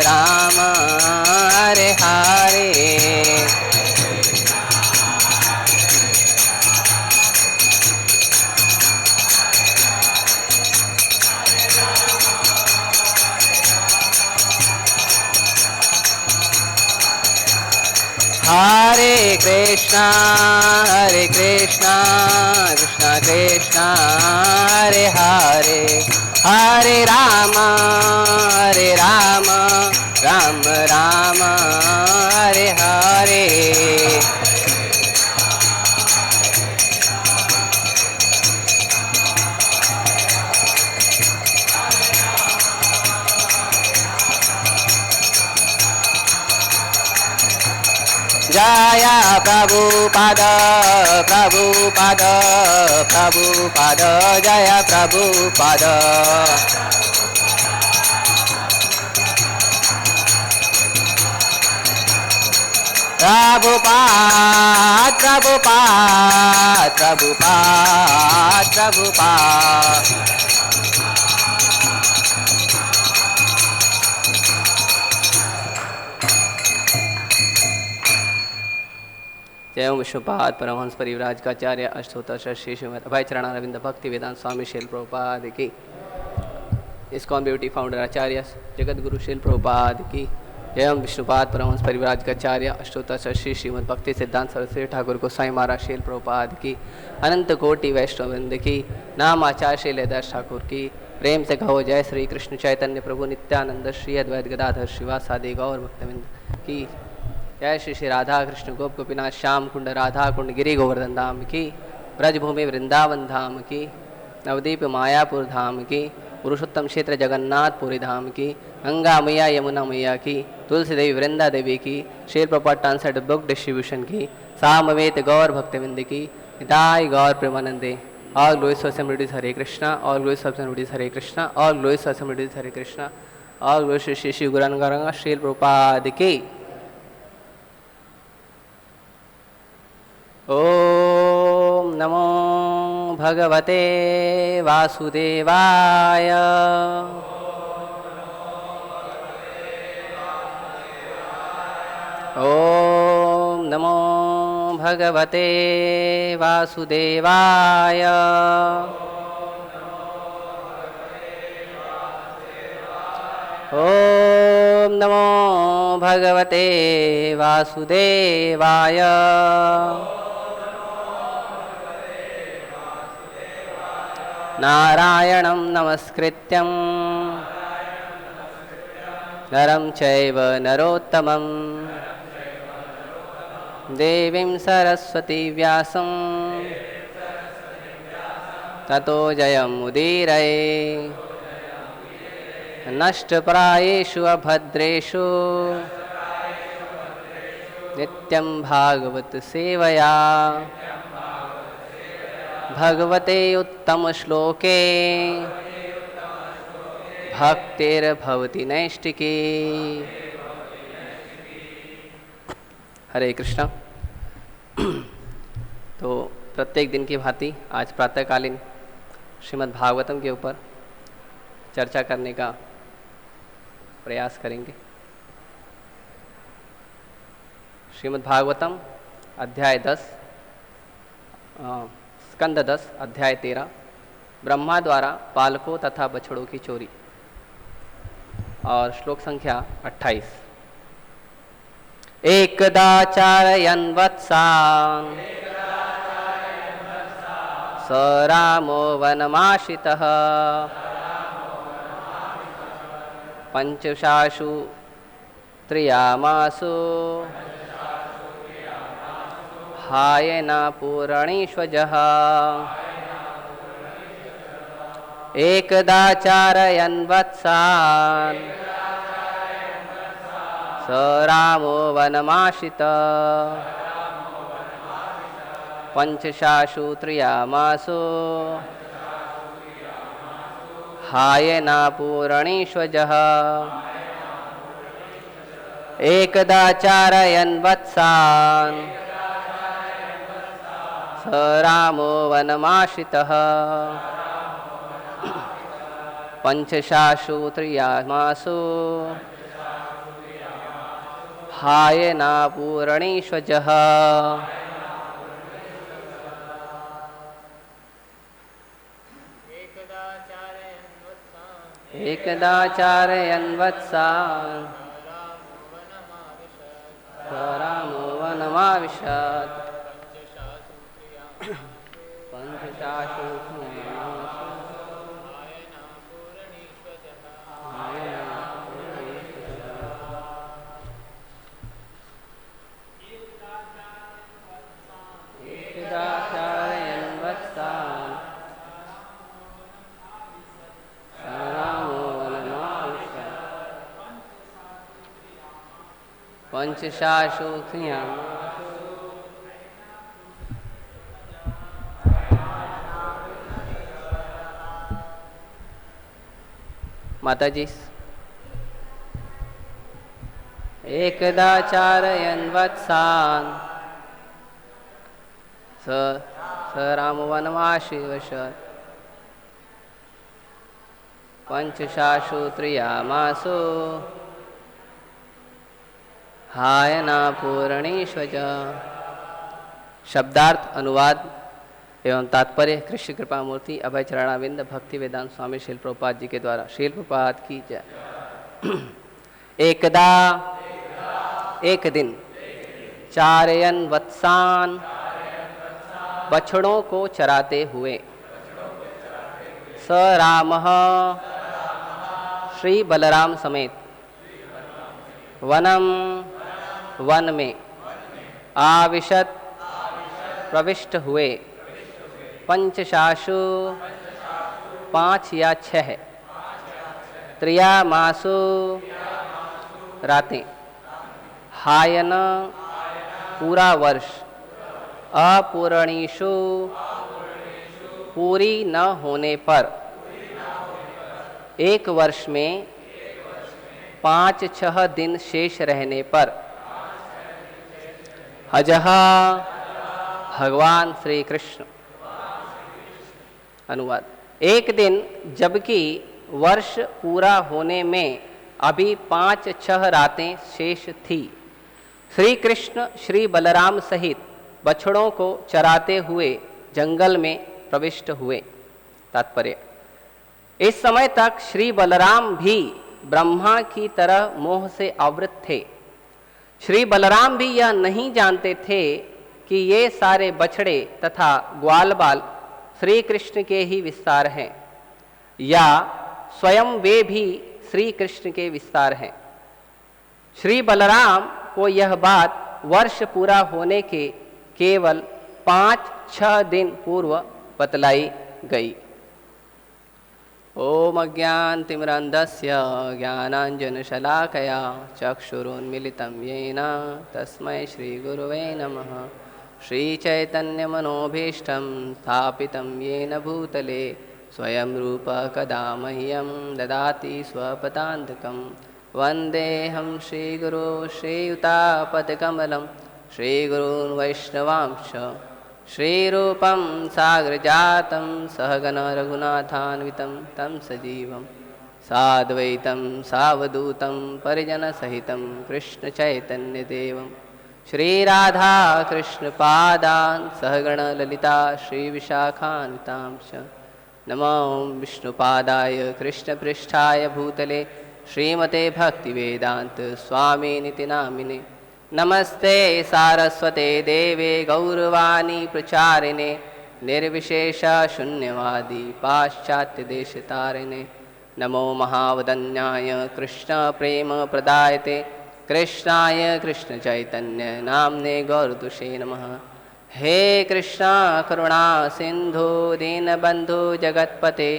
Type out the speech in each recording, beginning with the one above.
राम हरे हरे हरे कृष्णा कृष्णा कृष्णा हरे हरे हरे राम राम राम हरे हरे जय प्रभुपाद प्रभुपाद प्रभुपाद जय प्रभुपाद प्रभुपाद प्रभुपाद प्रभुपाद प्रभुपाद जय विष्णुपाद परमहंस परिव्राज का आचार्य अष्टोत्तर श्री श्रीमद अभय चरणारविंद भक्ति वेदांत स्वामी शील प्रभुपाद की इस्कॉन ब्यूटी फाउंडर आचार्य जगत गुरु शील प्रभुपाद की जय विष्णुपाद परमहंस परिव्राज का आचार्य अष्टोत्तर श्री श्रीमद भक्ति सिद्धांत सरस्वती ठाकुर गोसाई महाराज शील प्रभुपाद की अनंत कोटि वैष्णववृंद की नाम आचार्य शीलदास ठाकुर की प्रेम से कहो जय श्री कृष्ण चैतन्य प्रभु नित्यानंद श्री अद्वैत गदाधर श्रीवासादि गौर भक्तविंद की जय श्री श्री राधा कृष्ण गोप गोपीनाथ श्याम कुंड राधा कुंड गिरी गोवर्धन धाम की ब्रजभूमि वृंदावन धाम की नवदीप मायापुर धाम की पुरुषोत्तम क्षेत्र जगन्नाथपुरी धाम की गंगा मैया यमुना मैया की तुलसी देवी वृंदा देवी की शेर प्रपाट ट्रांसलेट बुक डिस्ट्रीब्यूशन की सामवेद गौर भक्तविंद की हिदाय गौर प्रेमानंदे और ग्लोइस असेंबलीज हरे कृष्णा और ग्लोइस असेंबलीज हरे कृष्णा और ग्लोइस असेंबलीज हरे कृष्णा और ग्लोइस श्री श्री गुरंगरंगा शील प्रपाद की ओम नमो भगवते वासुदेवाय ओम नमो भगवते वासुदेवाय ओम नमो भगवते वासुदेवाय नारायणं नमस्कृत्यं नरं चैव नरोत्तमं देवीं सरस्वती व्यासं ततो जयमुदीरये नष्टप्रायेषु अभद्रेषु नित्यं भागवत सेवया भगवते उत्तम श्लोके भक्तिर्भवति नैष्टिकी। हरे कृष्णा। तो प्रत्येक दिन की भांति आज प्रातःकालीन श्रीमद् भागवतम के ऊपर चर्चा करने का प्रयास करेंगे। श्रीमद् भागवतम अध्याय 10 स्कंद 10 अध्याय 13 ब्रह्मा द्वारा बालकों तथा बछड़ों की चोरी और श्लोक संख्या 28। एकदा चारयन् वत्सान् स रामो वनमाशितः पंचशासु त्रियामासु हायेना पूरणीष्वजः एकदा चारयन् वत्सान् स रामो वनमाशितः पंचशासु त्रियामासु हायेना पूरणीष्वजः एकदा चारयन् वत्सान् स रामो वनमाशितः पंचशासु त्रियामासु हायना पूरणीष्वजः एकदा चारयन् वत्सान् रामो वनमाविशत् पञ्चशासु चारयन् वत्सान् रामो वनमाविशत् पंचशासु माता जी। एकदा चारयन् वत्सान् स रामो वनमाविशत् पंचशासु त्रियामासु हायना पूरणीष्वज। शब्दार्थ, अनुवाद एवं तात्पर्य कृष्ण कृपा मूर्ति अभय चरणाविंद भक्ति वेदांत स्वामी शील प्रभुपाद जी के द्वारा। शील प्रभुपाद की जय। एकदा एक दिन चारयन वत्सान बछड़ों को चराते हुए स रामः श्री बलराम समेत वनम वन में आविशत प्रविष्ट हुए पंचशासु 5 या 6 त्रियामासु रातें हायन पूरा वर्ष अपूरणीषु पूरी न होने पर एक वर्ष में 5-6 दिन शेष रहने पर अजह भगवान श्री कृष्ण। अनुवाद। एक दिन जबकि वर्ष पूरा होने में अभी 5-6 रातें शेष थी, श्री कृष्ण श्री बलराम सहित बछड़ों को चराते हुए जंगल में प्रविष्ट हुए। तात्पर्य। इस समय तक श्री बलराम भी ब्रह्मा की तरह मोह से आवृत थे। श्री बलराम भी यह नहीं जानते थे कि ये सारे बछड़े तथा ग्वाल बाल श्री कृष्ण के ही विस्तार हैं या स्वयं वे भी श्री कृष्ण के विस्तार हैं। श्री बलराम को यह बात वर्ष पूरा होने के केवल 5-6 दिन पूर्व बतलाई गई। ओम अज्ञानतिमिरान्धस्य ज्ञानाञ्जनशलाकया चक्षुरुन्मीलितं येन तस्मै श्रीगुरुवे नमः। श्रीचैतन्यमनोभीष्टं स्थापितं येन भूतले स्वयं रूप कदा मह्यं ददाति स्वपदान्तिकं। वन्देऽहं श्रीगुरो श्रीयुतापदकमलं श्रीगुरून् वैष्णवांश्च श्रीरूपं साग्रजातं सहगण रघुनाथान्वितं तं सजीवं साद्वैतं सावधूतं परिजनसहितं कृष्णचैतन्यदेवं श्रीराधा कृष्णपादान् सहगण ललिता श्रीविशाखान्वितांश्च। नमो विष्णुपादाय कृष्णपृष्ठाय भूतले श्रीमते भक्तिवेदान्त स्वामिनिति नामिने। नमस्ते सारस्वते देवे गौरवाणी प्रचारिणे निर्विशेष शून्यवादी पाश्चात्यदेशतारिणे। नमो महावदन्याय कृष्ण प्रेम प्रदायते कृष्णाय कृष्ण चैतन्य नाम्ने गौरतुषे नमः। हे कृष्णा करुणा सिंधु दीनबंधु जगत्पते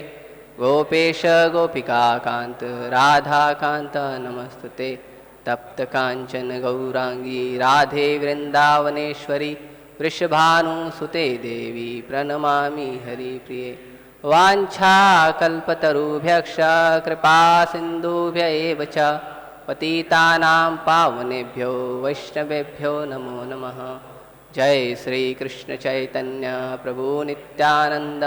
गोपेश गोपिका कांत राधा कांत नमस्तुते। तप्त कांचन गौरांगी राधे वृंदावनेश्वरी वृषभानुसुते देवी प्रणमामि हरिप्रिये। वाञ्छाकल्पतरुभ्यश्च कृपा सिन्धुभ्य एव च पतितानां पावनेभ्यो वैष्णवेभ्यो नमो नमः। जय श्री कृष्ण चैतन्य प्रभु नित्यानंद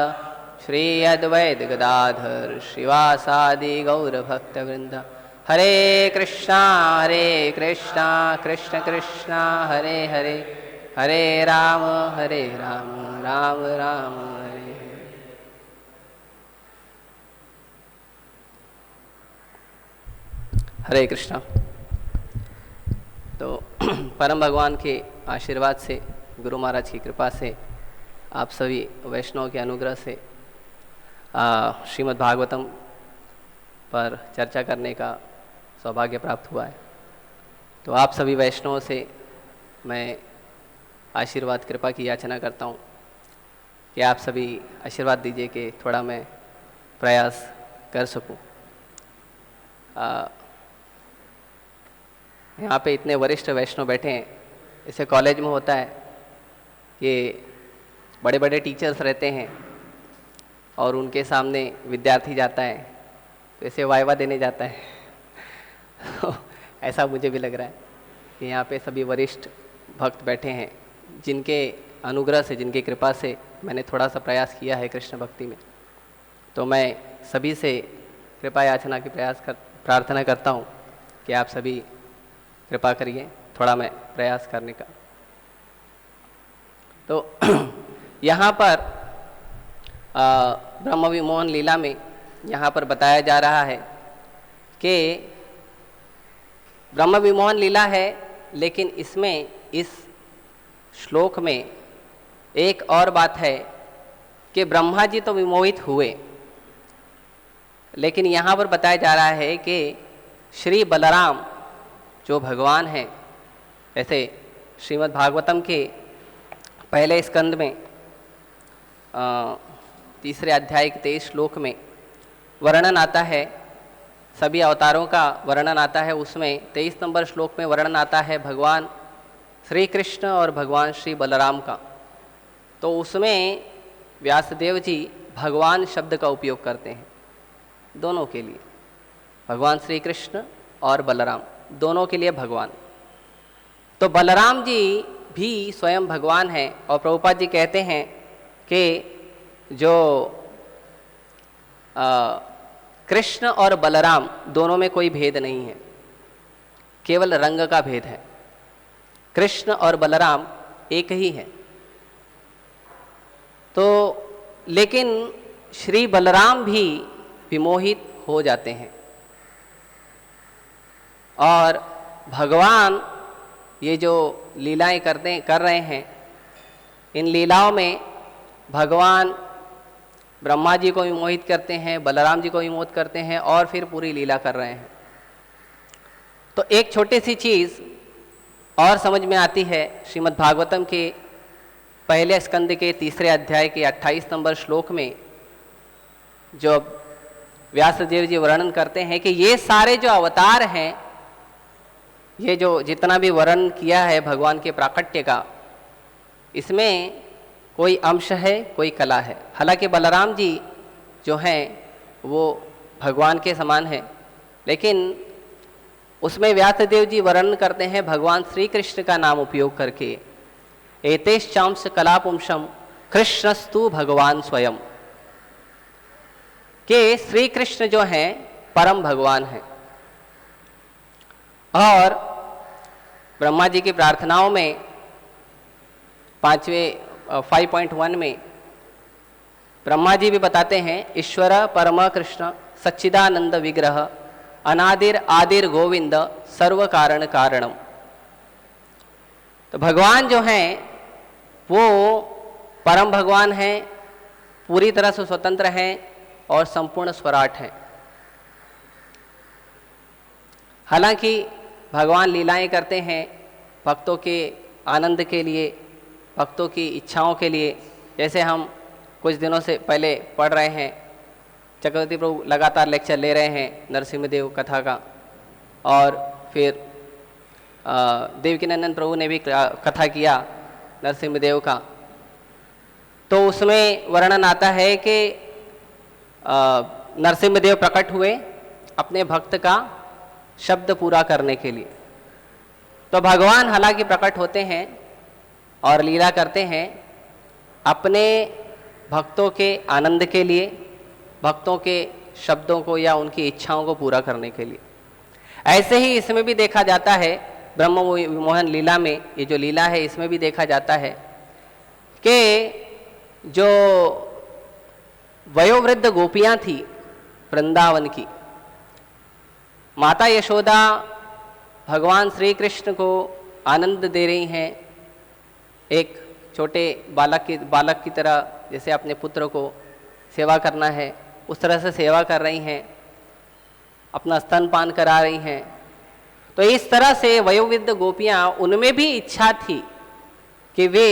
श्री अद्वैत गदाधर श्रीवासादि गौरभक्तवृंद। हरे कृष्णा कृष्ण कृष्णा हरे हरे, हरे राम राम राम हरे हरे। हरे कृष्णा। तो परम भगवान के आशीर्वाद से, गुरु महाराज की कृपा से, आप सभी वैष्णव के अनुग्रह से श्रीमद् भागवतम पर चर्चा करने का सौभाग्य प्राप्त हुआ है। तो आप सभी वैष्णवों से मैं आशीर्वाद कृपा की याचना करता हूँ कि आप सभी आशीर्वाद दीजिए कि थोड़ा मैं प्रयास कर सकूँ। यहाँ पे इतने वरिष्ठ वैष्णव बैठे हैं। इसे कॉलेज में होता है कि बड़े बड़े टीचर्स रहते हैं और उनके सामने विद्यार्थी जाता है तो इसे वाइवा देने जाता है। ऐसा मुझे भी लग रहा है कि यहाँ पे सभी वरिष्ठ भक्त बैठे हैं जिनके अनुग्रह से, जिनकी कृपा से मैंने थोड़ा सा प्रयास किया है कृष्ण भक्ति में। तो मैं सभी से कृपा याचना की प्रार्थना करता हूँ कि आप सभी कृपा करिए थोड़ा मैं प्रयास करने का। तो यहाँ पर ब्रह्म विमोहन लीला में यहाँ पर बताया जा रहा है कि ब्रह्म विमोहन लीला है, लेकिन इसमें, इस श्लोक में एक और बात है कि ब्रह्मा जी तो विमोहित हुए, लेकिन यहाँ पर बताया जा रहा है कि श्री बलराम जो भगवान हैं, ऐसे श्रीमद् भागवतम के पहले स्कंद में तीसरे अध्याय के 23 श्लोक में वर्णन आता है, सभी अवतारों का वर्णन आता है। उसमें 23 नंबर श्लोक में वर्णन आता है भगवान श्री कृष्ण और भगवान श्री बलराम का। तो उसमें व्यासदेव जी भगवान शब्द का उपयोग करते हैं दोनों के लिए, भगवान श्री कृष्ण और बलराम दोनों के लिए भगवान। तो बलराम जी भी स्वयं भगवान हैं और प्रभुपाद जी कहते हैं कि जो कृष्ण और बलराम दोनों में कोई भेद नहीं है, केवल रंग का भेद है। कृष्ण और बलराम एक ही है। तो लेकिन श्री बलराम भी विमोहित हो जाते हैं और भगवान ये जो लीलाएं कर रहे हैं, इन लीलाओं में भगवान ब्रह्मा जी को विमोहित करते हैं, बलराम जी को विमोहित करते हैं और फिर पूरी लीला कर रहे हैं। तो एक छोटी सी चीज़ और समझ में आती है श्रीमद् भागवतम के पहले स्कंद के तीसरे अध्याय के 28 नंबर श्लोक में, जो व्यासदेव जी वर्णन करते हैं कि ये सारे जो अवतार हैं, ये जो जितना भी वर्णन किया है भगवान के प्राकट्य का, इसमें कोई अंश है, कोई कला है। हालांकि बलराम जी जो हैं वो भगवान के समान है, लेकिन उसमें व्यासदेव जी वर्णन करते हैं भगवान श्री कृष्ण का नाम उपयोग करके, एतेश्चांश कलापुंसम कृष्णस्तु भगवान स्वयं, कि श्री कृष्ण जो हैं परम भगवान हैं। और ब्रह्मा जी की प्रार्थनाओं में 5.1 में ब्रह्मा जी भी बताते हैं, ईश्वर परम कृष्ण सच्चिदानंद विग्रह अनादिर आदिर गोविंद सर्व कारण कारणम। तो भगवान जो हैं वो परम भगवान हैं, पूरी तरह से स्वतंत्र हैं और संपूर्ण स्वराट हैं। हालांकि भगवान लीलाएं करते हैं भक्तों के आनंद के लिए, भक्तों की इच्छाओं के लिए। जैसे हम कुछ दिनों से पहले पढ़ रहे हैं, चक्रवर्ती प्रभु लगातार लेक्चर ले रहे हैं नरसिंहदेव कथा का, और फिर देवकीनंदन प्रभु ने भी कथा किया नरसिंहदेव का। तो उसमें वर्णन आता है कि नरसिंहदेव प्रकट हुए अपने भक्त का शब्द पूरा करने के लिए। तो भगवान हालांकि प्रकट होते हैं और लीला करते हैं अपने भक्तों के आनंद के लिए, भक्तों के शब्दों को या उनकी इच्छाओं को पूरा करने के लिए। ऐसे ही इसमें भी देखा जाता है, ब्रह्म मोहन लीला में, ये जो लीला है इसमें भी देखा जाता है कि जो वयोवृद्ध गोपियां थी वृंदावन की, माता यशोदा भगवान श्री कृष्ण को आनंद दे रही हैं, एक छोटे बालक की तरह, जैसे अपने पुत्र को सेवा करना है उस तरह से सेवा कर रही हैं, अपना स्तनपान करा रही हैं। तो इस तरह से वयोवृद्ध गोपियां, उनमें भी इच्छा थी कि वे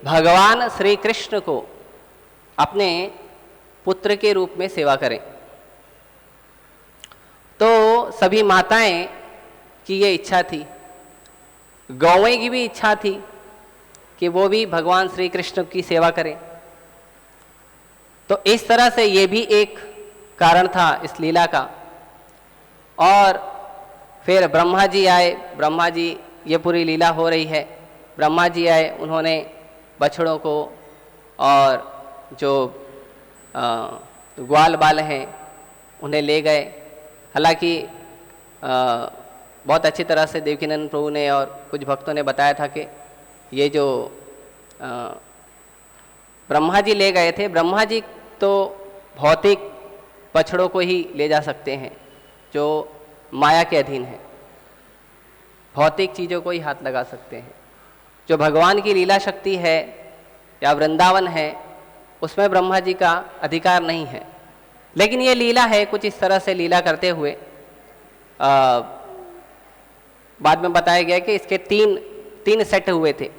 भगवान श्री कृष्ण को अपने पुत्र के रूप में सेवा करें। तो सभी माताएं की ये इच्छा थी, गौएं की भी इच्छा थी कि वो भी भगवान श्री कृष्ण की सेवा करें। तो इस तरह से ये भी एक कारण था इस लीला का। और फिर ब्रह्मा जी आए, ब्रह्मा जी, ये पूरी लीला हो रही है, ब्रह्मा जी आए, उन्होंने बछड़ों को और जो ग्वाल बाल हैं उन्हें ले गए। हालांकि बहुत अच्छी तरह से देवकीनंदन प्रभु ने और कुछ भक्तों ने बताया था कि ये जो ब्रह्मा जी ले गए थे, ब्रह्मा जी तो भौतिक बछड़ों को ही ले जा सकते हैं जो माया के अधीन है, भौतिक चीज़ों को ही हाथ लगा सकते हैं। जो भगवान की लीला शक्ति है या वृंदावन है उसमें ब्रह्मा जी का अधिकार नहीं है। लेकिन ये लीला है, कुछ इस तरह से लीला करते हुए बाद में बताया गया कि इसके तीन सेट हुए थे।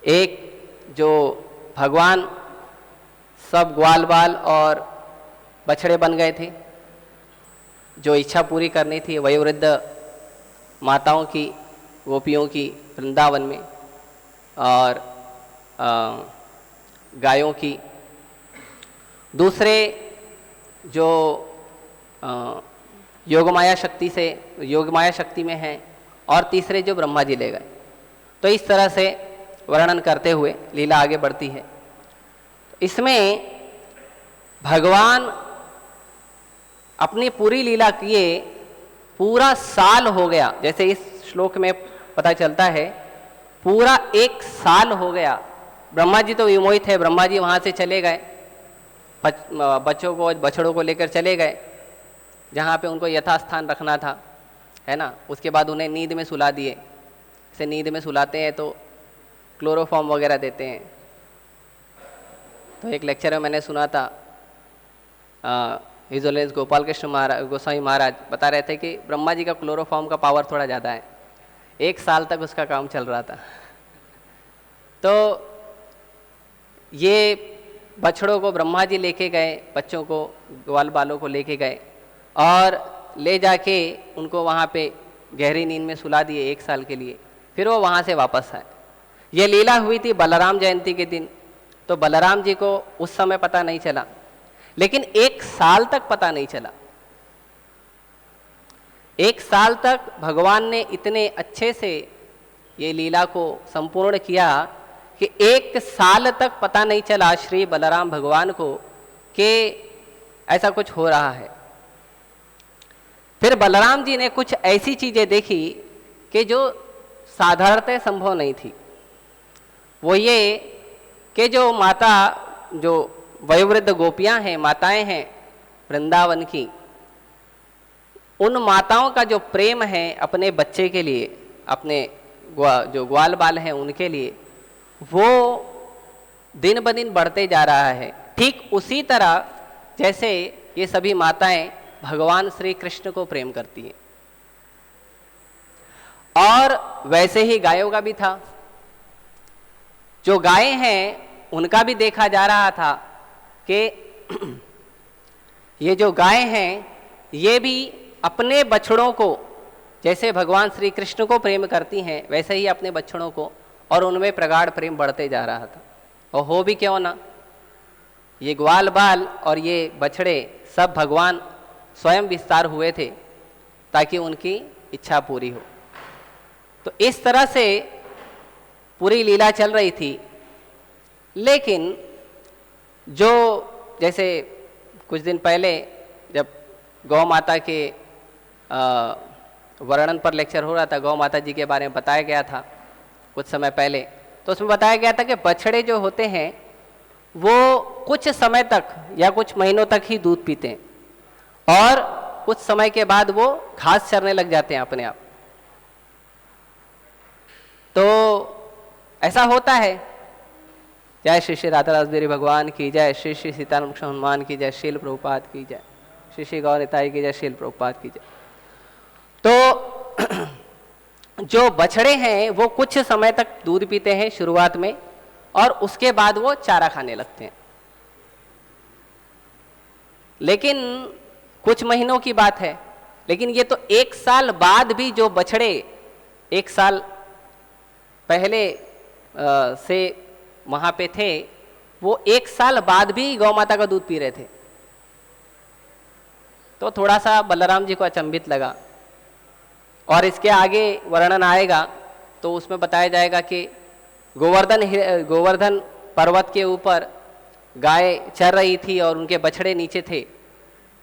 एक जो भगवान सब ग्वाल बाल और बछड़े बन गए थे, जो इच्छा पूरी करनी थी वयोवृद्ध माताओं की, गोपियों की वृंदावन में, और गायों की। दूसरे जो योगमाया शक्ति में हैं, और तीसरे जो ब्रह्मा जी ले गए। तो इस तरह से वर्णन करते हुए लीला आगे बढ़ती है। इसमें भगवान अपनी पूरी लीला किए पूरा साल हो गया, जैसे इस श्लोक में पता चलता है, पूरा 1 साल हो गया। ब्रह्मा जी तो विमोहित है, ब्रह्मा जी वहाँ से चले गए, बछड़ों को लेकर चले गए जहाँ पे उनको यथास्थान रखना था, है ना। उसके बाद उन्हें नींद में सुला दिए। जैसे नींद में सुलाते हैं तो क्लोरोफॉर्म वगैरह देते हैं। तो एक लेक्चर में मैंने सुना था, हिज ऑनेरेंस गोपाल कृष्ण गोस्वामी महाराज बता रहे थे कि ब्रह्मा जी का क्लोरोफॉर्म का पावर थोड़ा ज़्यादा है। 1 साल तक उसका काम चल रहा था। तो ये बछड़ों को ब्रह्मा जी लेके गए, बच्चों को, ग्वाल बालों को लेके गए और ले जाके उनको वहाँ पे गहरी नींद में सुला दिए 1 साल के लिए। फिर वो वहाँ से वापस आए। ये लीला हुई थी बलराम जयंती के दिन। तो बलराम जी को उस समय पता नहीं चला, लेकिन 1 साल तक पता नहीं चला। 1 साल तक भगवान ने इतने अच्छे से ये लीला को संपूर्ण किया कि 1 साल तक पता नहीं चला श्री बलराम भगवान को कि ऐसा कुछ हो रहा है। फिर बलराम जी ने कुछ ऐसी चीजें देखी कि जो साधारणतः संभव नहीं थी। वो ये कि जो माता, जो वयोवृद्ध गोपियां हैं, माताएं हैं वृंदावन की, उन माताओं का जो प्रेम है अपने बच्चे के लिए, अपने जो ग्वाल बाल हैं उनके लिए, वो दिन ब दिन बढ़ते जा रहा है। ठीक उसी तरह जैसे ये सभी माताएं भगवान श्री कृष्ण को प्रेम करती हैं। और वैसे ही गायों का भी था। जो गायें हैं उनका भी देखा जा रहा था कि ये जो गायें हैं ये भी अपने बछड़ों को, जैसे भगवान श्री कृष्ण को प्रेम करती हैं, वैसे ही अपने बछड़ों को, और उनमें प्रगाढ़ प्रेम बढ़ते जा रहा था। और हो भी क्यों ना, ये ग्वाल बाल और ये बछड़े सब भगवान स्वयं विस्तार हुए थे ताकि उनकी इच्छा पूरी हो। तो इस तरह से पूरी लीला चल रही थी। लेकिन जो, जैसे कुछ दिन पहले जब गौ माता के वर्णन पर लेक्चर हो रहा था, गौ माता जी के बारे में बताया गया था कुछ समय पहले। तो उसमें बताया गया था कि बछड़े जो होते हैं वो कुछ समय तक या कुछ महीनों तक ही दूध पीते हैं और कुछ समय के बाद वो घास चरने लग जाते हैं अपने आप। तो ऐसा होता है। जय श्री श्री राधा रासदेवी भगवान की जय, श्री श्री सीताराम कृष्ण हनुमान की जय, शील प्रभुपाद की जय, श्री श्री गौर निताई की जय, शील प्रभुपाद की जय। तो जो बछड़े हैं वो कुछ समय तक दूध पीते हैं शुरुआत में और उसके बाद वो चारा खाने लगते हैं। लेकिन कुछ महीनों की बात है, लेकिन ये तो 1 साल बाद भी जो बछड़े 1 साल पहले से वहां पे थे, वो 1 साल बाद भी गौ माता का दूध पी रहे थे। तो थोड़ा सा बलराम जी को अचंभित लगा। और इसके आगे वर्णन आएगा तो उसमें बताया जाएगा कि गोवर्धन पर्वत के ऊपर गाय चर रही थी और उनके बछड़े नीचे थे।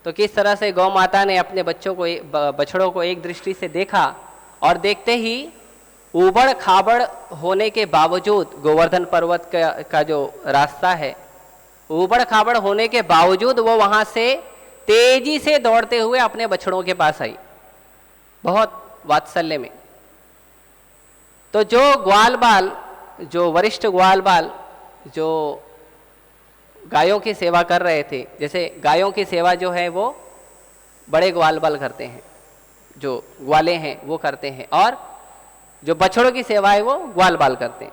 तो किस तरह से गौ माता ने अपने बछड़ों को एक दृष्टि से देखा और देखते ही ऊबड़ खाबड़ होने के बावजूद, गोवर्धन पर्वत का जो रास्ता है, ऊबड़ खाबड़ होने के बावजूद वो वहाँ से तेजी से दौड़ते हुए अपने बछड़ों के पास आई, बहुत वात्सल्य में। तो जो ग्वाल बाल, जो वरिष्ठ ग्वाल बाल जो गायों की सेवा कर रहे थे, जैसे गायों की सेवा जो है वो बड़े ग्वाल बाल करते हैं, जो ग्वाले हैं वो करते हैं, और जो बछड़ों की सेवा है वो ग्वाल बाल करते हैं।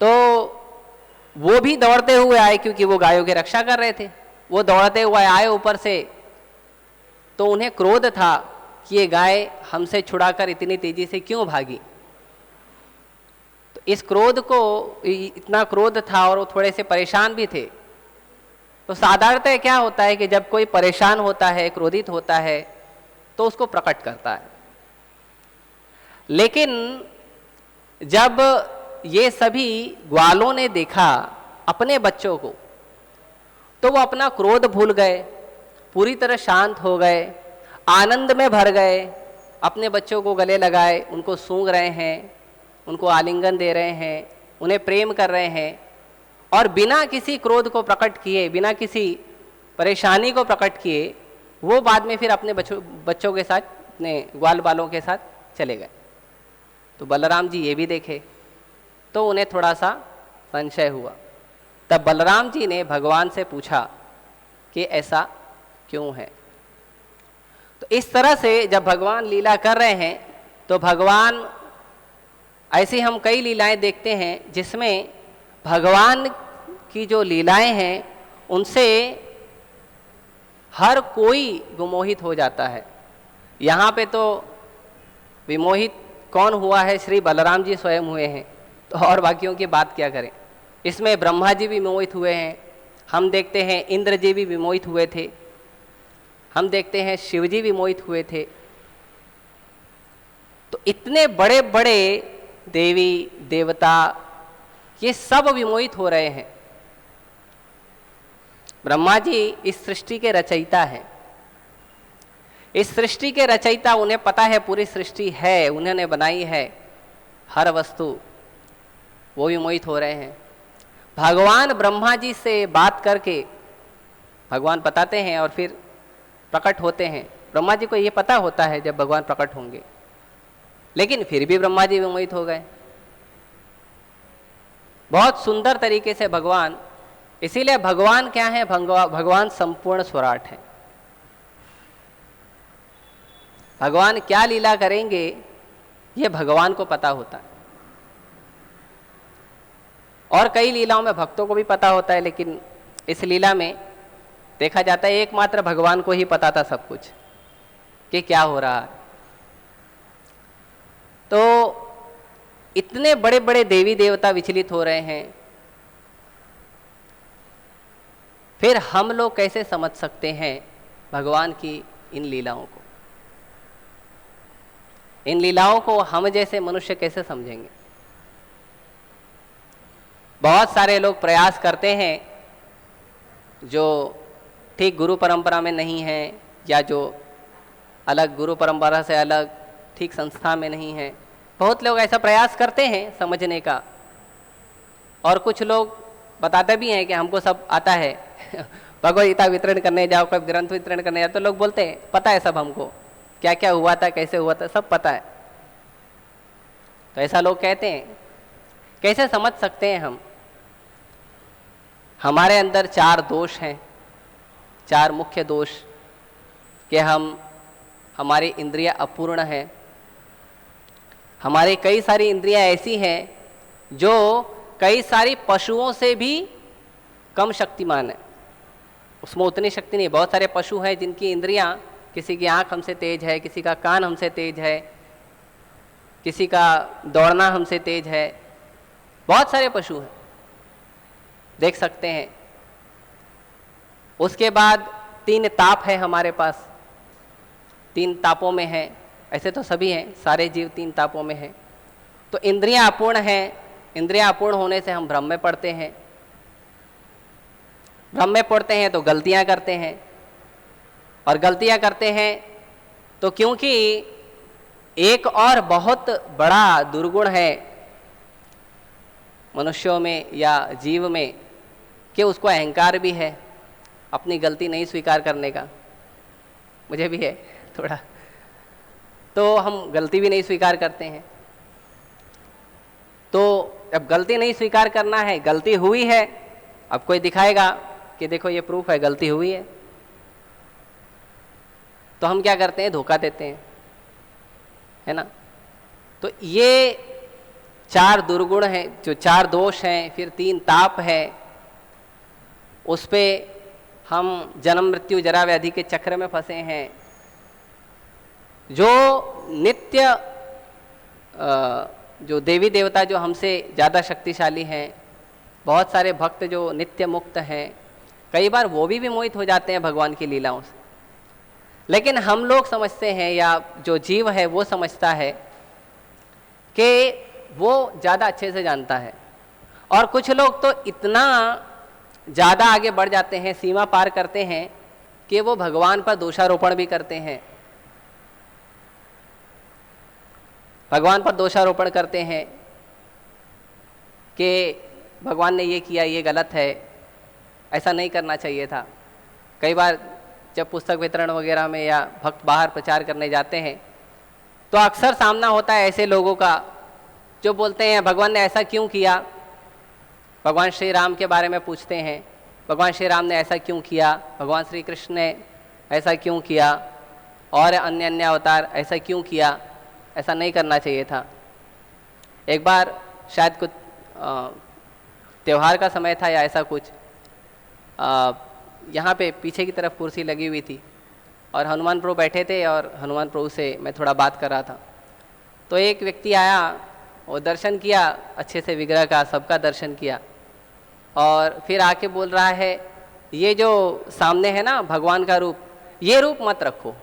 तो वो भी दौड़ते हुए आए क्योंकि वो गायों की रक्षा कर रहे थे। वो दौड़ते हुए आए ऊपर से, तो उन्हें क्रोध था कि ये गाय हमसे छुड़ाकर इतनी तेजी से क्यों भागी। तो इस क्रोध को, इतना क्रोध था और वो थोड़े से परेशान भी थे। तो साधारणतः क्या होता है कि जब कोई परेशान होता है, क्रोधित होता है, तो उसको प्रकट करता है। लेकिन जब ये सभी ग्वालों ने देखा अपने बच्चों को, तो वो अपना क्रोध भूल गए, पूरी तरह शांत हो गए, आनंद में भर गए, अपने बच्चों को गले लगाए, उनको सूंघ रहे हैं, उनको आलिंगन दे रहे हैं, उन्हें प्रेम कर रहे हैं, और बिना किसी क्रोध को प्रकट किए, बिना किसी परेशानी को प्रकट किए, वो बाद में फिर अपने बच्चों के साथ, अपने ग्वाल बालों के साथ चले गए। तो बलराम जी ये भी देखे तो उन्हें थोड़ा सा संशय हुआ। तब बलराम जी ने भगवान से पूछा कि ऐसा क्यों है। तो इस तरह से जब भगवान लीला कर रहे हैं, तो भगवान, ऐसी हम कई लीलाएं देखते हैं जिसमें भगवान की जो लीलाएं हैं उनसे हर कोई विमोहित हो जाता है। यहाँ पे तो विमोहित कौन हुआ है? श्री बलराम जी स्वयं हुए हैं, तो और बाकियों की बात क्या करें। इसमें ब्रह्मा जी भी विमोहित हुए हैं, हम देखते हैं इंद्र जी भी विमोहित हुए थे, हम देखते हैं शिव जी विमोहित हुए थे। तो इतने बड़े बड़े देवी देवता ये सब विमोहित हो रहे हैं। ब्रह्मा जी इस सृष्टि के रचयिता हैं, इस सृष्टि के रचयिता, उन्हें पता है पूरी सृष्टि है, उन्होंने बनाई है हर वस्तु, वो विमोहित हो रहे हैं। भगवान ब्रह्मा जी से बात करके भगवान बताते हैं और फिर प्रकट होते हैं। ब्रह्मा जी को ये पता होता है जब भगवान प्रकट होंगे, लेकिन फिर भी ब्रह्मा जी विमोहित हो गए। बहुत सुंदर तरीके से भगवान, इसीलिए भगवान क्या है? भगवान संपूर्ण स्वराट है। भगवान क्या लीला करेंगे ये भगवान को पता होता है। और कई लीलाओं में भक्तों को भी पता होता है, लेकिन इस लीला में देखा जाता है एकमात्र भगवान को ही पता था सब कुछ कि क्या हो रहा है। तो इतने बड़े बड़े देवी देवता विचलित हो रहे हैं, फिर हम लोग कैसे समझ सकते हैं भगवान की इन लीलाओं को? इन लीलाओं को हम जैसे मनुष्य कैसे समझेंगे? बहुत सारे लोग प्रयास करते हैं जो ठीक गुरु परंपरा में नहीं है, या जो अलग गुरु परंपरा से अलग, ठीक संस्था में नहीं है। बहुत लोग ऐसा प्रयास करते हैं समझने का, और कुछ लोग बताते भी हैं कि हमको सब आता है भगवद गीता वितरण करने जाओ, कोई ग्रंथ वितरण करने जाओ, तो लोग बोलते हैं पता है सब हमको, क्या क्या हुआ था, कैसे हुआ था, सब पता है। तो ऐसा लोग कहते हैं। कैसे समझ सकते हैं हम? हमारे अंदर 4 दोष हैं, 4 मुख्य दोष, कि हमारी इंद्रियां अपूर्ण है। हमारी कई सारी इंद्रियां ऐसी हैं जो कई सारी पशुओं से भी कम शक्तिमान है, उसमें उतनी शक्ति नहीं। बहुत सारे पशु हैं जिनकी इंद्रियां, किसी की आंख हमसे तेज है, किसी का कान हमसे तेज है, किसी का दौड़ना हमसे तेज है, बहुत सारे पशु हैं, देख सकते हैं। उसके बाद 3 ताप है हमारे पास, 3 तापों में है। ऐसे तो सभी हैं, सारे जीव 3 तापों में हैं। तो इंद्रियां अपूर्ण हैं, इंद्रियां अपूर्ण होने से हम भ्रम में पड़ते हैं। भ्रम में पड़ते हैं तो गलतियां करते हैं, और गलतियां करते हैं तो क्योंकि एक और बहुत बड़ा दुर्गुण है मनुष्यों में या जीव में, कि उसको अहंकार भी है, अपनी गलती नहीं स्वीकार करने का। मुझे भी है थोड़ा, तो हम गलती भी नहीं स्वीकार करते हैं। तो अब गलती नहीं स्वीकार करना है, गलती हुई है, अब कोई दिखाएगा कि देखो ये प्रूफ है गलती हुई है, तो हम क्या करते हैं? धोखा देते हैं, है ना। तो ये 4 दुर्गुण हैं, जो 4 दोष हैं, फिर 3 ताप है, उस पे हम जन्म मृत्यु जरा व्याधि के चक्र में फंसे हैं। जो नित्य जो देवी देवता जो हमसे ज़्यादा शक्तिशाली हैं, बहुत सारे भक्त जो नित्य मुक्त हैं, कई बार वो भी मोहित हो जाते हैं भगवान की लीलाओं से। लेकिन हम लोग समझते हैं, या जो जीव है वो समझता है कि वो ज़्यादा अच्छे से जानता है। और कुछ लोग तो इतना ज़्यादा आगे बढ़ जाते हैं, सीमा पार करते हैं, कि वो भगवान पर दोषारोपण भी करते हैं। भगवान पर दोषारोपण करते हैं कि भगवान ने ये किया, ये गलत है, ऐसा नहीं करना चाहिए था। कई बार जब पुस्तक वितरण वगैरह में या भक्त बाहर प्रचार करने जाते हैं, तो अक्सर सामना होता है ऐसे लोगों का जो बोलते हैं भगवान ने ऐसा क्यों किया। भगवान श्री राम के बारे में पूछते हैं, भगवान श्री राम ने ऐसा क्यों किया, भगवान श्री कृष्ण ने ऐसा क्यों किया, और अन्य अन्य अवतार ऐसा क्यों किया, ऐसा नहीं करना चाहिए था। एक बार शायद कुछ त्यौहार का समय था या ऐसा कुछ, यहाँ पे पीछे की तरफ कुर्सी लगी हुई थी और हनुमान प्रभु बैठे थे, और हनुमान प्रभु से मैं थोड़ा बात कर रहा था। तो एक व्यक्ति आया और दर्शन किया अच्छे से विग्रह का, सबका दर्शन किया, और फिर आके बोल रहा है ये जो सामने है ना भगवान का रूप, ये रूप मत रखो।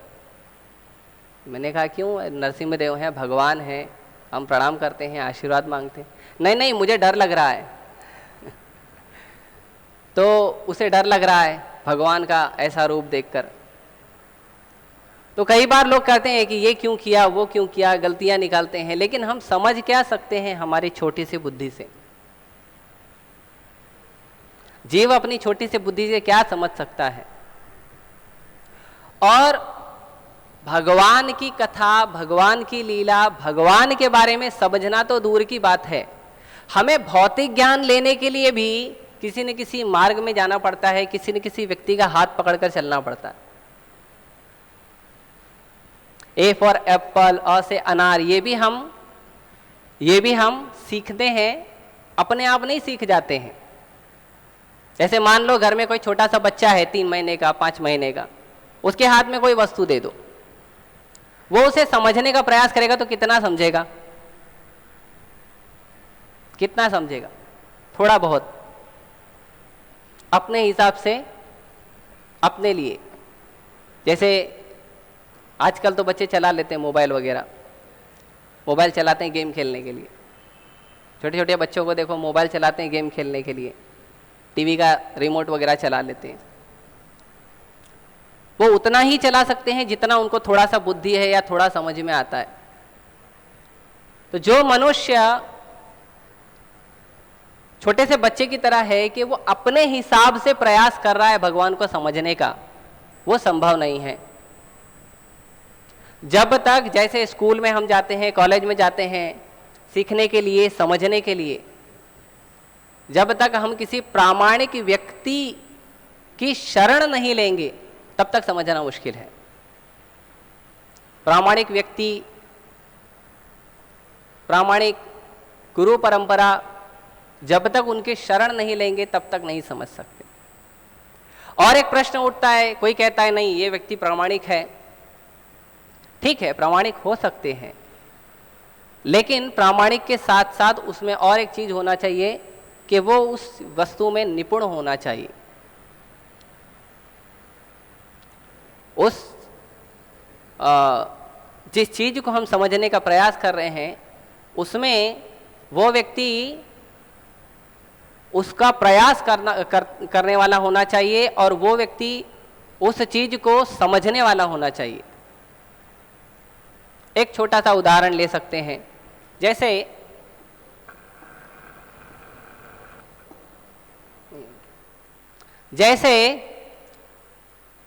मैंने कहा क्यों? नरसिंह देव हैं, भगवान हैं, हम प्रणाम करते हैं, आशीर्वाद मांगते हैं। नहीं नहीं, मुझे डर लग रहा है तो उसे डर लग रहा है भगवान का ऐसा रूप देखकर। तो कई बार लोग कहते हैं कि ये क्यों किया, वो क्यों किया, गलतियां निकालते हैं। लेकिन हम समझ क्या सकते हैं हमारी छोटी सी बुद्धि से? जीव अपनी छोटी सी बुद्धि से क्या समझ सकता है? और भगवान की कथा, भगवान की लीला, भगवान के बारे में समझना तो दूर की बात है, हमें भौतिक ज्ञान लेने के लिए भी किसी न किसी मार्ग में जाना पड़ता है, किसी न किसी व्यक्ति का हाथ पकड़कर चलना पड़ता है। ए फॉर एप्पल, अ से अनार, ये भी हम सीखते हैं, अपने आप नहीं सीख जाते हैं। जैसे मान लो घर में कोई छोटा सा बच्चा है, 3 महीने का, 5 महीने का, उसके हाथ में कोई वस्तु दे दो, वो उसे समझने का प्रयास करेगा तो कितना समझेगा? कितना समझेगा? थोड़ा बहुत, अपने हिसाब से, अपने लिए। जैसे आजकल तो बच्चे चला लेते हैं मोबाइल वगैरह, मोबाइल चलाते हैं गेम खेलने के लिए। छोटे छोटे बच्चों को देखो मोबाइल चलाते हैं गेम खेलने के लिए, टीवी का रिमोट वगैरह चला लेते हैं। वो उतना ही चला सकते हैं जितना उनको थोड़ा सा बुद्धि है या थोड़ा समझ में आता है। तो जो मनुष्य छोटे से बच्चे की तरह है कि वो अपने हिसाब से प्रयास कर रहा है भगवान को समझने का, वो संभव नहीं है। जब तक, जैसे स्कूल में हम जाते हैं, कॉलेज में जाते हैं सीखने के लिए, समझने के लिए, जब तक हम किसी प्रामाणिक व्यक्ति की शरण नहीं लेंगे तब तक समझना मुश्किल है। प्रामाणिक व्यक्ति, प्रामाणिक गुरु परंपरा, जब तक उनकी शरण नहीं लेंगे तब तक नहीं समझ सकते। और एक प्रश्न उठता है, कोई कहता है नहीं ये व्यक्ति प्रामाणिक है। ठीक है, प्रामाणिक हो सकते हैं, लेकिन प्रामाणिक के साथ साथ उसमें और एक चीज होना चाहिए कि वो उस वस्तु में निपुण होना चाहिए। उस जिस चीज को हम समझने का प्रयास कर रहे हैं उसमें वो व्यक्ति उसका प्रयास करने वाला होना चाहिए और वो व्यक्ति उस चीज को समझने वाला होना चाहिए। एक छोटा सा उदाहरण ले सकते हैं, जैसे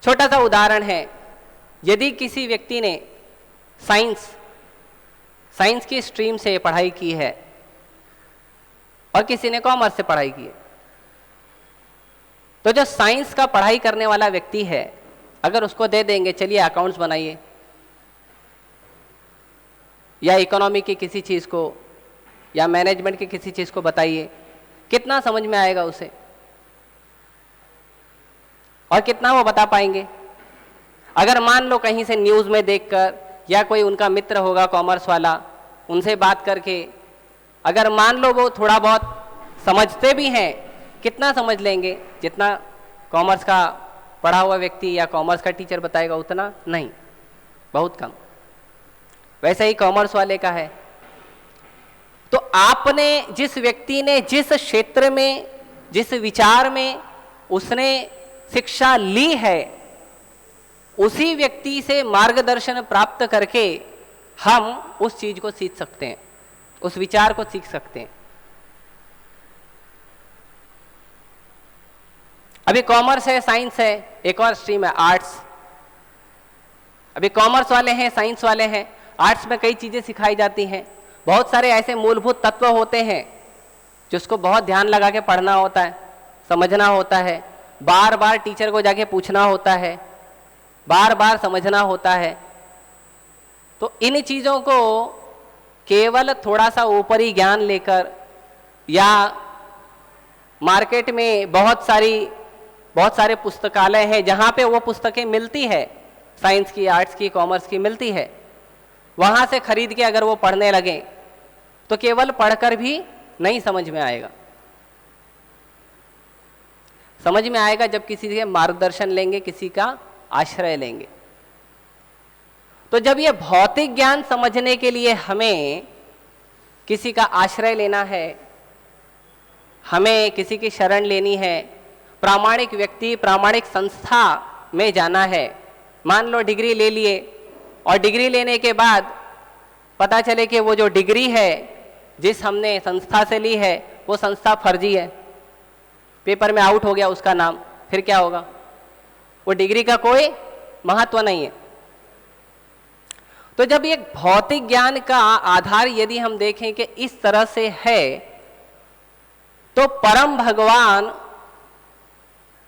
छोटा सा उदाहरण है, यदि किसी व्यक्ति ने साइंस की स्ट्रीम से पढ़ाई की है और किसी ने कॉमर्स से पढ़ाई की है, तो जो साइंस का पढ़ाई करने वाला व्यक्ति है, अगर उसको दे देंगे चलिए अकाउंट्स बनाइए या इकोनॉमी की किसी चीज को या मैनेजमेंट की किसी चीज को बताइए, कितना समझ में आएगा उसे और कितना वो बता पाएंगे? अगर मान लो कहीं से न्यूज़ में देखकर या कोई उनका मित्र होगा कॉमर्स वाला, उनसे बात करके अगर मान लो वो थोड़ा बहुत समझते भी हैं, कितना समझ लेंगे? जितना कॉमर्स का पढ़ा हुआ व्यक्ति या कॉमर्स का टीचर बताएगा उतना नहीं, बहुत कम। वैसे ही कॉमर्स वाले का है। तो आपने, जिस व्यक्ति ने जिस क्षेत्र में, जिस विचार में उसने शिक्षा ली है, उसी व्यक्ति से मार्गदर्शन प्राप्त करके हम उस चीज को सीख सकते हैं, उस विचार को सीख सकते हैं। अभी कॉमर्स है, साइंस है, एक और स्ट्रीम है आर्ट्स। अभी कॉमर्स वाले हैं, साइंस वाले हैं, आर्ट्स में कई चीजें सिखाई जाती हैं। बहुत सारे ऐसे मूलभूत तत्व होते हैं जिसको बहुत ध्यान लगा के पढ़ना होता है, समझना होता है, बार बार टीचर को जाके पूछना होता है, बार बार समझना होता है। तो इन चीज़ों को केवल थोड़ा सा ऊपरी ज्ञान लेकर या मार्केट में बहुत सारे पुस्तकालय हैं जहाँ पे वो पुस्तकें मिलती है, साइंस की, आर्ट्स की, कॉमर्स की मिलती है, वहाँ से खरीद के अगर वो पढ़ने लगें तो केवल पढ़कर भी नहीं समझ में आएगा। समझ में आएगा जब किसी के मार्गदर्शन लेंगे, किसी का आश्रय लेंगे। तो जब ये भौतिक ज्ञान समझने के लिए हमें किसी का आश्रय लेना है, हमें किसी की शरण लेनी है, प्रामाणिक व्यक्ति, प्रामाणिक संस्था में जाना है। मान लो डिग्री ले लिए और डिग्री लेने के बाद पता चले कि वो जो डिग्री है जिस हमने संस्था से ली है वो संस्था फर्जी है, पेपर में आउट हो गया उसका नाम, फिर क्या होगा? वो डिग्री का कोई महत्व नहीं है। तो जब ये भौतिक ज्ञान का आधार यदि हम देखें कि इस तरह से है, तो परम भगवान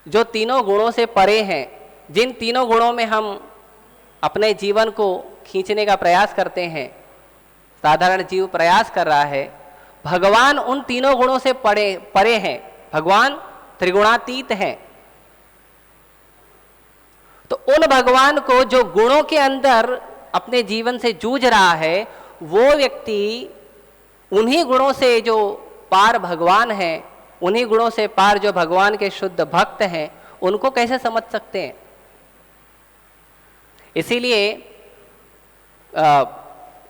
जो तीनों गुणों से परे हैं, जिन तीनों गुणों में हम अपने जीवन को खींचने का प्रयास करते हैं, साधारण जीव प्रयास कर रहा है, भगवान उन तीनों गुणों से परे हैं। भगवान त्रिगुणातीत हैं। तो उन भगवान को जो गुणों के अंदर अपने जीवन से जूझ रहा है, वो व्यक्ति उन्हीं गुणों से जो पार भगवान है, उन्हीं गुणों से पार जो भगवान के शुद्ध भक्त हैं, उनको कैसे समझ सकते हैं? इसीलिए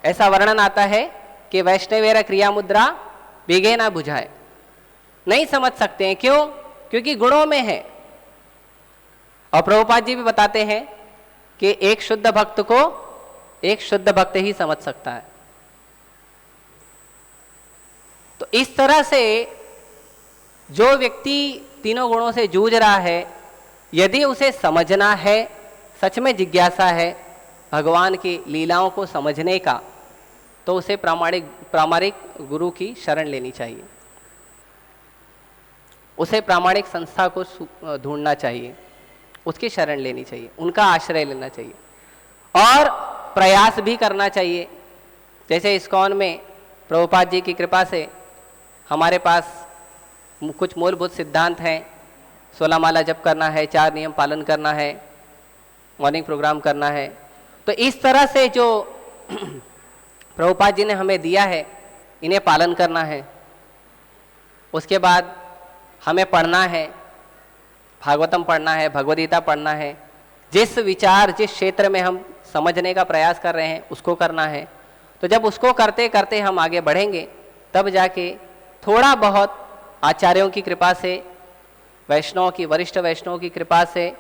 ऐसा वर्णन आता है कि वैष्णवेर क्रिया मुद्रा बीघे ना बुझाए। नहीं समझ सकते हैं, क्यों? क्योंकि गुणों में है। और प्रभुपाद जी भी बताते हैं कि एक शुद्ध भक्त को एक शुद्ध भक्त ही समझ सकता है। तो इस तरह से जो व्यक्ति तीनों गुणों से जूझ रहा है, यदि उसे समझना है, सच में जिज्ञासा है भगवान की लीलाओं को समझने का, तो उसे प्रामाणिक गुरु की शरण लेनी चाहिए, उसे प्रामाणिक संस्था को ढूंढना चाहिए, उसकी शरण लेनी चाहिए, उनका आश्रय लेना चाहिए और प्रयास भी करना चाहिए। जैसे इस्कॉन में प्रभुपाद जी की कृपा से हमारे पास कुछ मूलभूत सिद्धांत हैं। 16 माला जप करना है, 4 नियम पालन करना है, मॉर्निंग प्रोग्राम करना है। तो इस तरह से जो प्रभुपाद जी ने हमें दिया है, इन्हें पालन करना है। उसके बाद हमें पढ़ना है, भागवतम पढ़ना है, भगवद्गीता पढ़ना है। जिस विचार, जिस क्षेत्र में हम समझने का प्रयास कर रहे हैं उसको करना है। तो जब उसको करते करते हम आगे बढ़ेंगे, तब जाके थोड़ा बहुत आचार्यों की कृपा से, वैष्णव की, वरिष्ठ वैष्णव की कृपा से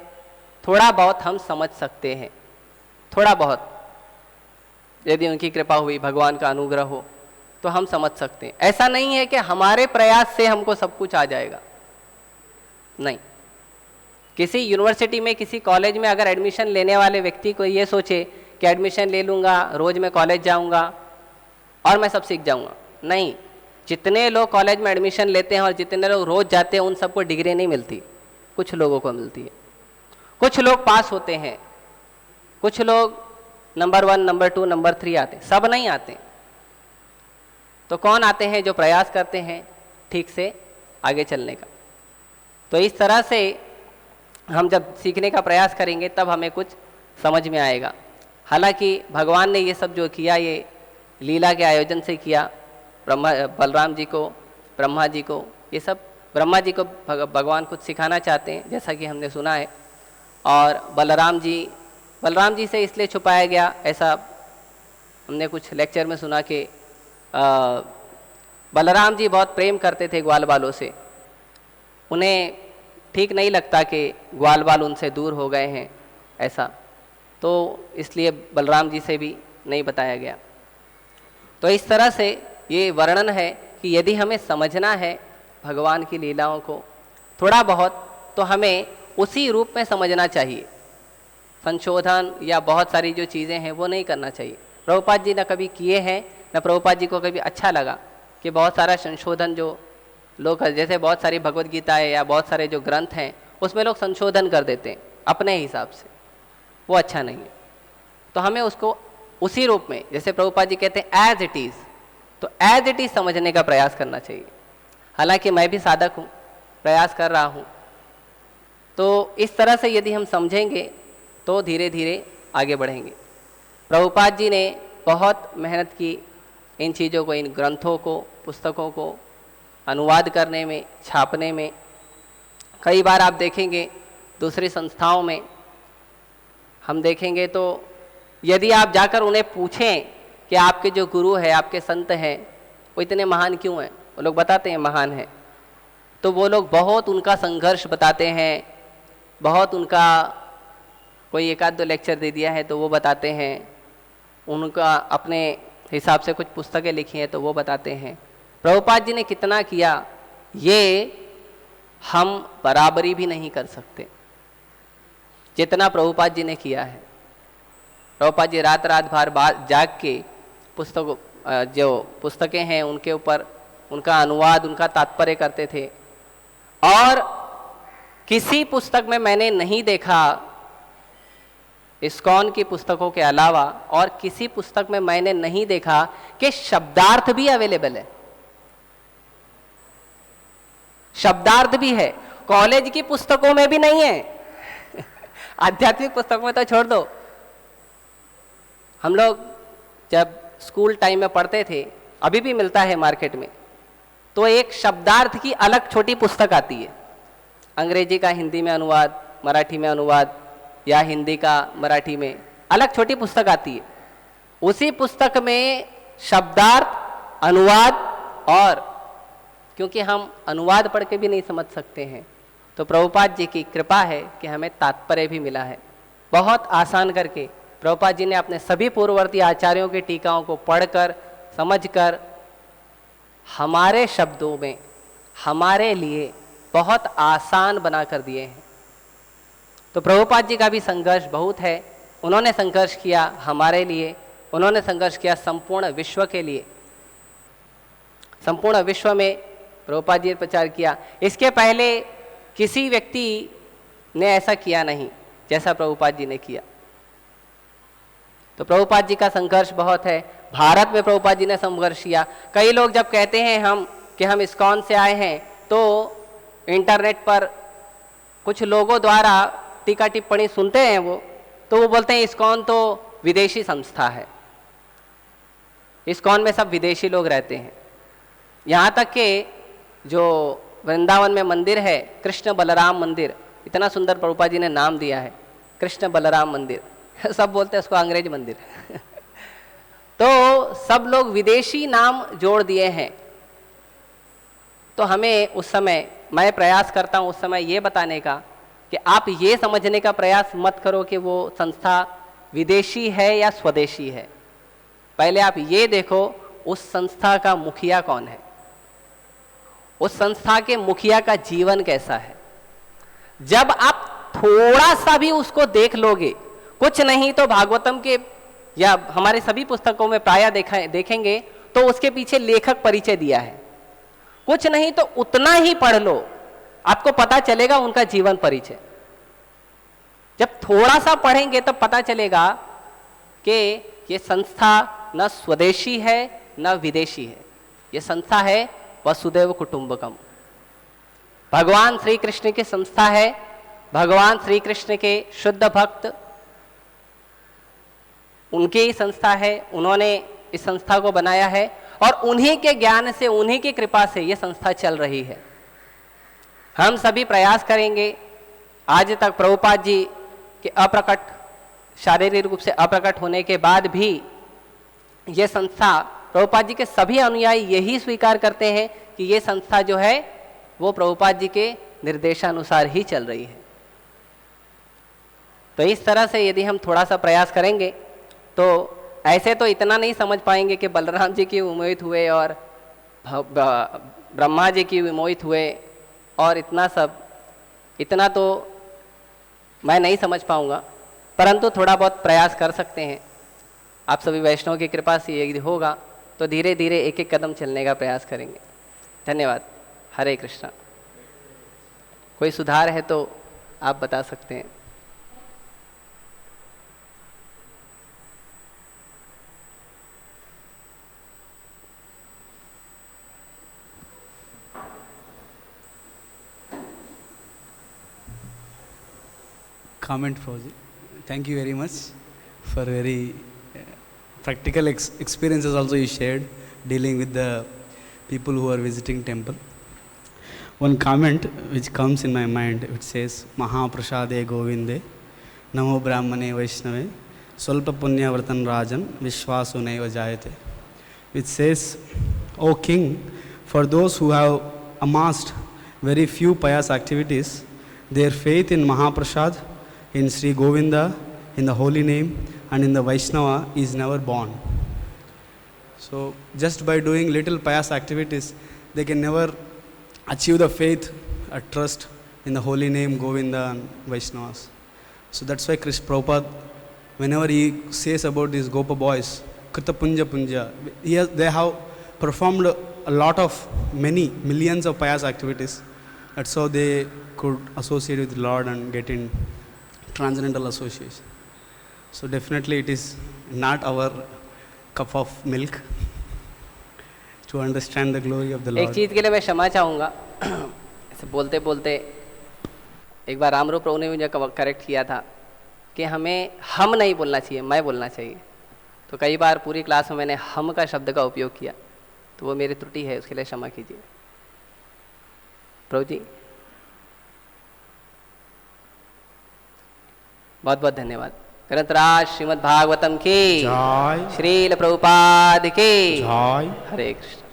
थोड़ा बहुत हम समझ सकते हैं। थोड़ा बहुत यदि उनकी कृपा हुई, भगवान का अनुग्रह हो, तो हम समझ सकते हैं। ऐसा नहीं है कि हमारे प्रयास से हमको सब कुछ आ जाएगा, नहीं। किसी यूनिवर्सिटी में, किसी कॉलेज में अगर एडमिशन लेने वाले व्यक्ति को ये सोचे कि एडमिशन ले लूँगा, रोज़ मैं कॉलेज जाऊँगा और मैं सब सीख जाऊँगा, नहीं। जितने लोग कॉलेज में एडमिशन लेते हैं और जितने लोग रोज़ जाते हैं, उन सबको डिग्री नहीं मिलती, कुछ लोगों को मिलती है। कुछ लोग पास होते हैं, कुछ लोग नंबर 1, नंबर 2, नंबर 3 आते हैं, सब नहीं आते। तो कौन आते हैं? जो प्रयास करते हैं ठीक से आगे चलने का। तो इस तरह से हम जब सीखने का प्रयास करेंगे तब हमें कुछ समझ में आएगा। हालांकि भगवान ने ये सब जो किया, ये लीला के आयोजन से किया। बलराम जी को, ब्रह्मा जी को, ये सब ब्रह्मा जी को भगवान कुछ सिखाना चाहते हैं, जैसा कि हमने सुना है। और बलराम जी से इसलिए छुपाया गया, ऐसा हमने कुछ लेक्चर में सुना कि बलराम जी बहुत प्रेम करते थे ग्वाल बालों से। उन्हें ठीक नहीं लगता कि ग्वाल बाल उनसे दूर हो गए हैं, ऐसा, तो इसलिए बलराम जी से भी नहीं बताया गया। तो इस तरह से ये वर्णन है कि यदि हमें समझना है भगवान की लीलाओं को थोड़ा बहुत, तो हमें उसी रूप में समझना चाहिए। संशोधन या बहुत सारी जो चीज़ें हैं वो नहीं करना चाहिए। प्रभुपाद जी न कभी किए हैं, न प्रभुपाद जी को कभी अच्छा लगा कि बहुत सारा संशोधन जो लोग, जैसे बहुत सारी भगवद गीता है या बहुत सारे जो ग्रंथ हैं उसमें लोग संशोधन कर देते हैं अपने हिसाब से, वो अच्छा नहीं है। तो हमें उसको उसी रूप में, जैसे प्रभुपाद जी कहते हैं एज इट इज़, तो एज इट इज़ समझने का प्रयास करना चाहिए। हालांकि मैं भी साधक हूँ, प्रयास कर रहा हूँ। तो इस तरह से यदि हम समझेंगे तो धीरे धीरे आगे बढ़ेंगे। प्रभुपाद जी ने बहुत मेहनत की इन चीज़ों को, इन ग्रंथों को, पुस्तकों को अनुवाद करने में, छापने में। कई बार आप देखेंगे दूसरी संस्थाओं में हम देखेंगे तो यदि आप जाकर उन्हें पूछें कि आपके जो गुरु है, आपके संत हैं, वो इतने महान क्यों हैं, वो लोग बताते हैं महान हैं। तो वो लोग बहुत उनका संघर्ष बताते हैं, बहुत उनका कोई 1-2 लेक्चर दे दिया है तो वो बताते हैं, उनका अपने हिसाब से कुछ पुस्तकें लिखी हैं तो वो बताते हैं। प्रभुपाद जी ने कितना किया, ये हम बराबरी भी नहीं कर सकते जितना प्रभुपाद जी ने किया है। प्रभुपाद जी रात रात भर जाग के जो पुस्तकें हैं उनके ऊपर उनका अनुवाद, उनका तात्पर्य करते थे। और किसी पुस्तक में मैंने नहीं देखा, इस्कॉन की पुस्तकों के अलावा और किसी पुस्तक में मैंने नहीं देखा कि शब्दार्थ भी अवेलेबल है। शब्दार्थ भी है, कॉलेज की पुस्तकों में भी नहीं है आध्यात्मिक पुस्तकों में तो छोड़ दो। हम लोग जब स्कूल टाइम में पढ़ते थे, अभी भी मिलता है मार्केट में, तो एक शब्दार्थ की अलग छोटी पुस्तक आती है, अंग्रेजी का हिंदी में अनुवाद, मराठी में अनुवाद, या हिंदी का मराठी में अलग छोटी पुस्तक आती है। उसी पुस्तक में शब्दार्थ, अनुवाद, और क्योंकि हम अनुवाद पढ़ के भी नहीं समझ सकते हैं, तो प्रभुपाद जी की कृपा है कि हमें तात्पर्य भी मिला है। बहुत आसान करके प्रभुपाद जी ने अपने सभी पूर्ववर्ती आचार्यों की टीकाओं को पढ़कर समझकर हमारे शब्दों में हमारे लिए बहुत आसान बना कर दिए हैं। तो प्रभुपाद जी का भी संघर्ष बहुत है, उन्होंने संघर्ष किया हमारे लिए, उन्होंने संघर्ष किया संपूर्ण विश्व के लिए। संपूर्ण विश्व में प्रभुपाद जी ने प्रचार किया। इसके पहले किसी व्यक्ति ने ऐसा किया नहीं जैसा प्रभुपाद जी ने किया। तो प्रभुपाद जी का संघर्ष बहुत है। भारत में प्रभुपाद जी ने संघर्ष किया। कई लोग जब कहते हैं हम इस्कॉन से आए हैं, तो इंटरनेट पर कुछ लोगों द्वारा टीका टिप्पणी सुनते हैं तो वो बोलते हैं इस्कॉन तो विदेशी संस्था है, इस्कॉन में सब विदेशी लोग रहते हैं। यहाँ तक कि जो वृंदावन में मंदिर है कृष्ण बलराम मंदिर, इतना सुंदर प्रभुपाद जी ने नाम दिया है कृष्ण बलराम मंदिर सब बोलते हैं उसको अंग्रेज मंदिर तो सब लोग विदेशी नाम जोड़ दिए हैं। तो हमें उस समय, मैं प्रयास करता हूँ उस समय ये बताने का कि आप ये समझने का प्रयास मत करो कि वो संस्था विदेशी है या स्वदेशी है। पहले आप ये देखो उस संस्था का मुखिया कौन है, उस संस्था के मुखिया का जीवन कैसा है। जब आप थोड़ा सा भी उसको देख लोगे, कुछ नहीं तो भागवतम के या हमारे सभी पुस्तकों में प्रायः देखेंगे तो उसके पीछे लेखक परिचय दिया है। कुछ नहीं तो उतना ही पढ़ लो, आपको पता चलेगा उनका जीवन परिचय। जब थोड़ा सा पढ़ेंगे तब पता चलेगा कि ये संस्था न स्वदेशी है न विदेशी है, ये संस्था है वसुदेव कुटुंबकम। भगवान श्री कृष्ण की संस्था है, भगवान श्री कृष्ण के शुद्ध भक्त उनकी ही संस्था है, उन्होंने इस संस्था को बनाया है और उन्हीं के ज्ञान से, उन्हीं की कृपा से ये संस्था चल रही है। हम सभी प्रयास करेंगे। आज तक प्रभुपाद जी के अप्रकट, शारीरिक रूप से अप्रकट होने के बाद भी ये संस्था, प्रभुपाद जी के सभी अनुयायी यही स्वीकार करते हैं कि ये संस्था जो है वो प्रभुपाद जी के निर्देशानुसार ही चल रही है। तो इस तरह से यदि हम थोड़ा सा प्रयास करेंगे तो ऐसे तो इतना नहीं समझ पाएंगे कि बलराम जी की विमोहित हुए और ब्रह्मा जी की विमोहित हुए और इतना तो मैं नहीं समझ पाऊंगा, परंतु थोड़ा बहुत प्रयास कर सकते हैं। आप सभी वैष्णव की कृपा से यदि होगा तो धीरे धीरे एक एक कदम चलने का प्रयास करेंगे। धन्यवाद। हरे कृष्णा। कोई सुधार है तो आप बता सकते हैं। Comment, Fauzi. Thank you very much for very practical experiences also you shared dealing with the people who are visiting temple. One comment which comes in my mind, it says Mahaprasade Govinde Namo Brahmane Vaishnave Swalpa Punya Vratan Rajan Vishwasu Naiva Jayate, which says, O King, for those who have amassed very few pious activities, their faith in Mahaprasad, in Sri Govinda, in the holy name and in the Vaishnava is never born. So just by doing little pious activities, they can never achieve the faith, a trust in the holy name Govinda and Vaishnavas. So that's why Krishna Prabhupada, whenever he says about these Gopa boys, Krita Punja Punja, they have performed a lot of many millions of pious activities. That's how they could associate with the Lord and get in transcendental association. So definitely it is not our cup of milk to understand the glory of the Lord. एक चीज़ के लिए मैं क्षमा चाहूँगा। ऐसे बोलते बोलते एक बार रामरूप प्रभु ने मुझे करेक्ट किया था कि हमें हम नहीं बोलना चाहिए, मैं बोलना चाहिए। तो कई बार पूरी क्लास में मैंने हम का शब्द का उपयोग किया, तो वो मेरी त्रुटि है, उसके लिए क्षमा कीजिए। प्रभु जी बहुत बहुत धन्यवाद। ग्रंथराज श्रीमद् भागवतम की जय, श्रील प्रभुपाद की जय। हरे कृष्ण।